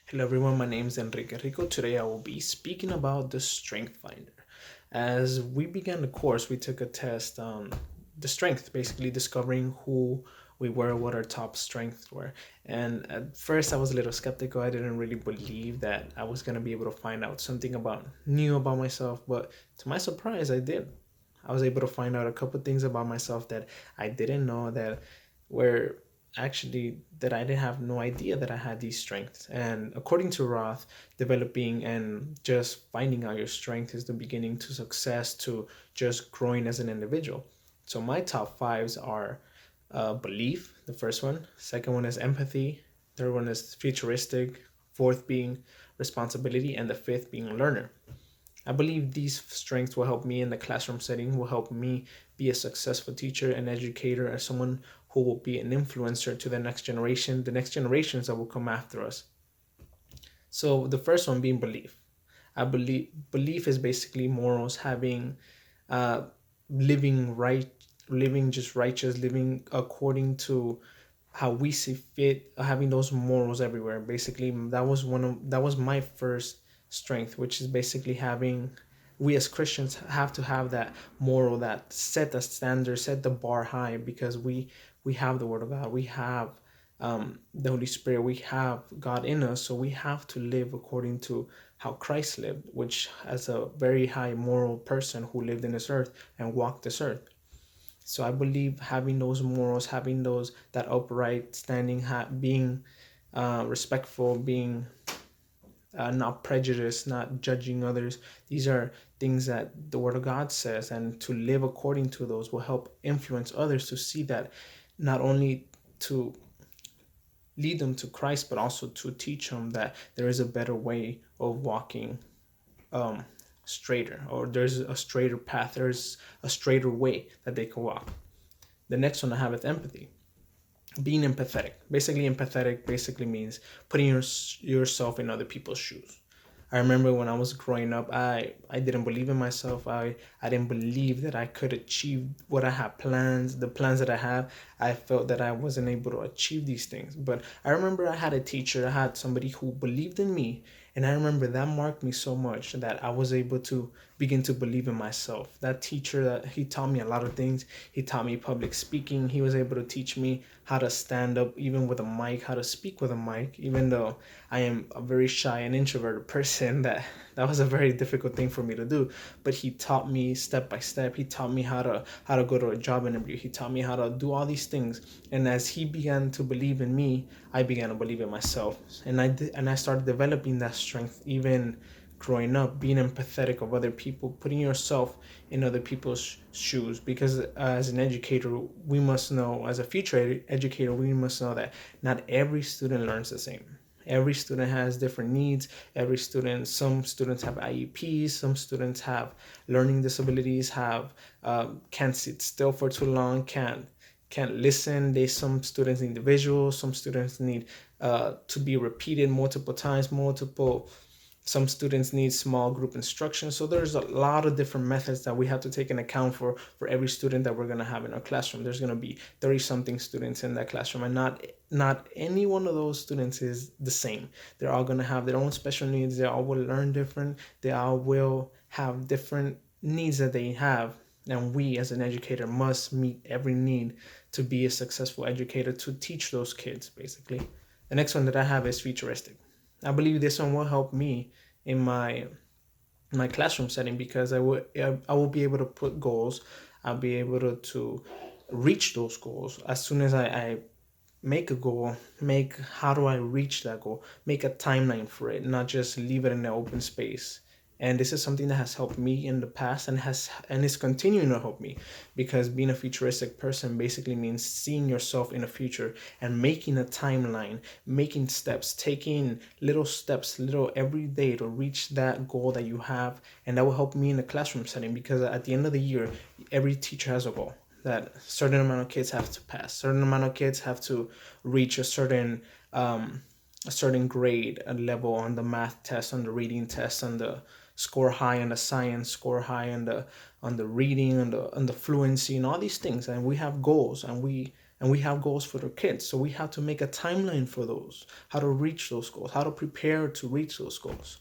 Hello everyone, my name is Enrique Rico. Today I will be speaking about the Strength Finder. As we began the course, we took a test on the strength, basically discovering who we were, what our top strengths were. And at first I was a little skeptical. I didn't really believe that I was going to be able to find out something about new about myself, but to my surprise, I did. I was able to find out a couple things about myself that I didn't know that were actually that I didn't have no idea that I had these strengths. And according to Roth, developing and just finding out your strength is the beginning to success, to just growing as an individual. So my top fives are belief, the first one. Second one is empathy. Third one is futuristic. Fourth being responsibility, and the fifth being learner. I believe these strengths will help me in the classroom setting, will help me be a successful teacher and educator, as someone who will be an influencer to the next generation, the next generations that will come after us. So the first one being belief. I belief is basically morals, having uh, living right, living just righteous, living according to how we see fit, having those morals everywhere. Basically, that was my first strength, which is basically having, we as Christians have to have that moral that set the standard, set the bar high, because we have the Word of God, we have the Holy Spirit, we have God in us, so we have to live according to how Christ lived, which as a very high moral person who lived in this earth and walked this earth. So I believe having those morals, having those that upright standing, being respectful, being not prejudiced, not judging others. These are things that the Word of God says, and to live according to those will help influence others to see that, not only to lead them to Christ, but also to teach them that there is a better way of walking um, straighter, or there's a straighter path, there's a straighter way that they can walk. The next one I have is empathy. Being empathetic. Basically, empathetic basically means putting yourself in other people's shoes. I remember when I was growing up, I didn't believe in myself. I didn't believe that I could achieve what I had plans, the plans that I have. I felt that I wasn't able to achieve these things. But I remember I had a teacher, I had somebody who believed in me. And I remember that marked me so much that I was able to begin to believe in myself. That teacher, that he taught me a lot of things. He taught me public speaking. He was able to teach me how to stand up even with a mic, how to speak with a mic, even though I am a very shy and introverted person. That was a very difficult thing for me to do. But he taught me step by step. He taught me how to go to a job interview. He taught me how to do all these things. And as he began to believe in me, I began to believe in myself. And I started developing that strength even growing up, being empathetic of other people, putting yourself in other people's shoes. Because as an educator, we must know, as a future educator, we must know that not every student learns the same. Every student has different needs. Some students have IEPs, some students have learning disabilities, have can't sit still for too long, can't listen. Some students need visuals, some students need to be repeated multiple times, multiple some students need small group instruction. So there's a lot of different methods that we have to take in account for every student that we're going to have in our classroom. There's going to be 30 something students in that classroom, and not any one of those students is the same. They're all going to have their own special needs. They all will learn different. They all will have different needs that they have, and we as an educator must meet every need to be a successful educator, to teach those kids basically. The next one that I have is futuristic. I believe this one will help me in my classroom setting, because I will be able to put goals. I'll be able to reach those goals as soon as I make a goal. Make How do I reach that goal? Make a timeline for it, not just leave it in the open space. And this is something that has helped me in the past, and is continuing to help me, because being a futuristic person basically means seeing yourself in the future and making a timeline, making steps, taking little steps, little every day to reach that goal that you have. And that will help me in the classroom setting, because at the end of the year, every teacher has a goal that certain amount of kids have to pass, certain amount of kids have to reach a certain grade, a level on the math test, on the reading test, on the score high on the science, score high on the reading, on the fluency, and all these things. And we have goals, and and we have goals for their kids. So we have to make a timeline for those, how to reach those goals, how to prepare to reach those goals.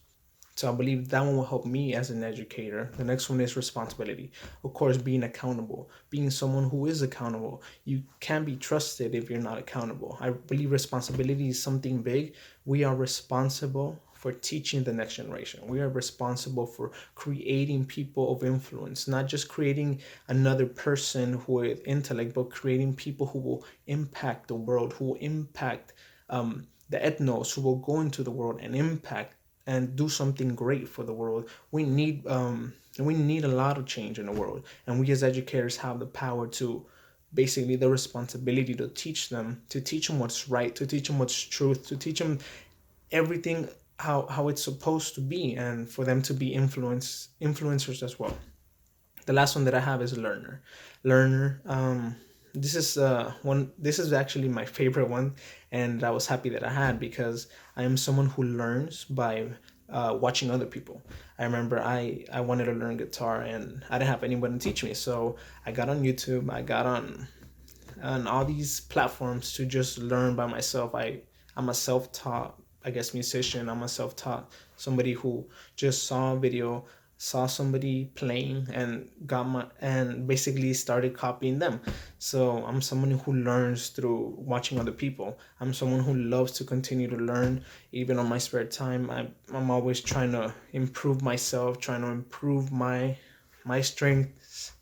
So I believe that one will help me as an educator. The next one is responsibility. Of course, being accountable, being someone who is accountable. You can't be trusted if you're not accountable. I believe responsibility is something big. We are responsible for teaching the next generation. We are responsible for creating people of influence, not just creating another person who with intellect, but creating people who will impact the world, who will impact the ethnos, who will go into the world and impact and do something great for the world. We need a lot of change in the world, and we as educators have the power to basically the responsibility to teach them what's right, to teach them what's truth, to teach them everything how it's supposed to be, and for them to be influencers as well. The last one that I have is learner. This is one. This is actually my favorite one, and I was happy that I had, because I am someone who learns by watching other people. I remember I wanted to learn guitar, and I didn't have anyone to teach me, so I got on YouTube. I got on all these platforms to just learn by myself. I'm a self-taught, I guess, musician. I'm a self-taught somebody who just saw a video, saw somebody playing, and basically started copying them. So I'm someone who learns through watching other people. I'm someone who loves to continue to learn. Even on my spare time, I'm always trying to improve myself, trying to improve my strengths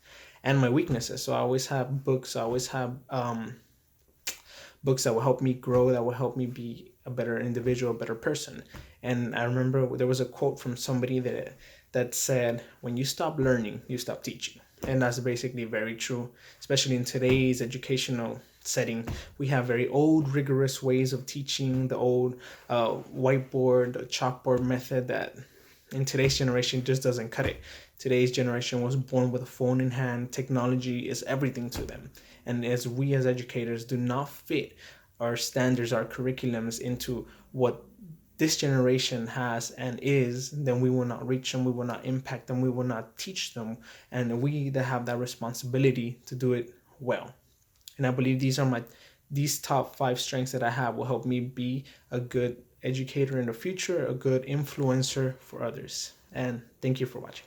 and my weaknesses. So I always have books. I always have books that will help me grow, that will help me be a better individual, a better person. And I remember there was a quote from somebody that said, "When you stop learning, you stop teaching." And that's basically very true, especially in today's educational setting. We have very old, rigorous ways of teaching, the old whiteboard, chalkboard method that in today's generation just doesn't cut it. Today's generation was born with a phone in hand. Technology is everything to them. And as we as educators do not fit our standards, our curriculums into what this generation has and is, then we will not reach them, we will not impact them, we will not teach them. And we that have that responsibility to do it well. And I believe these top 5 strengths that I have will help me be a good educator in the future, a good influencer for others. And thank you for watching.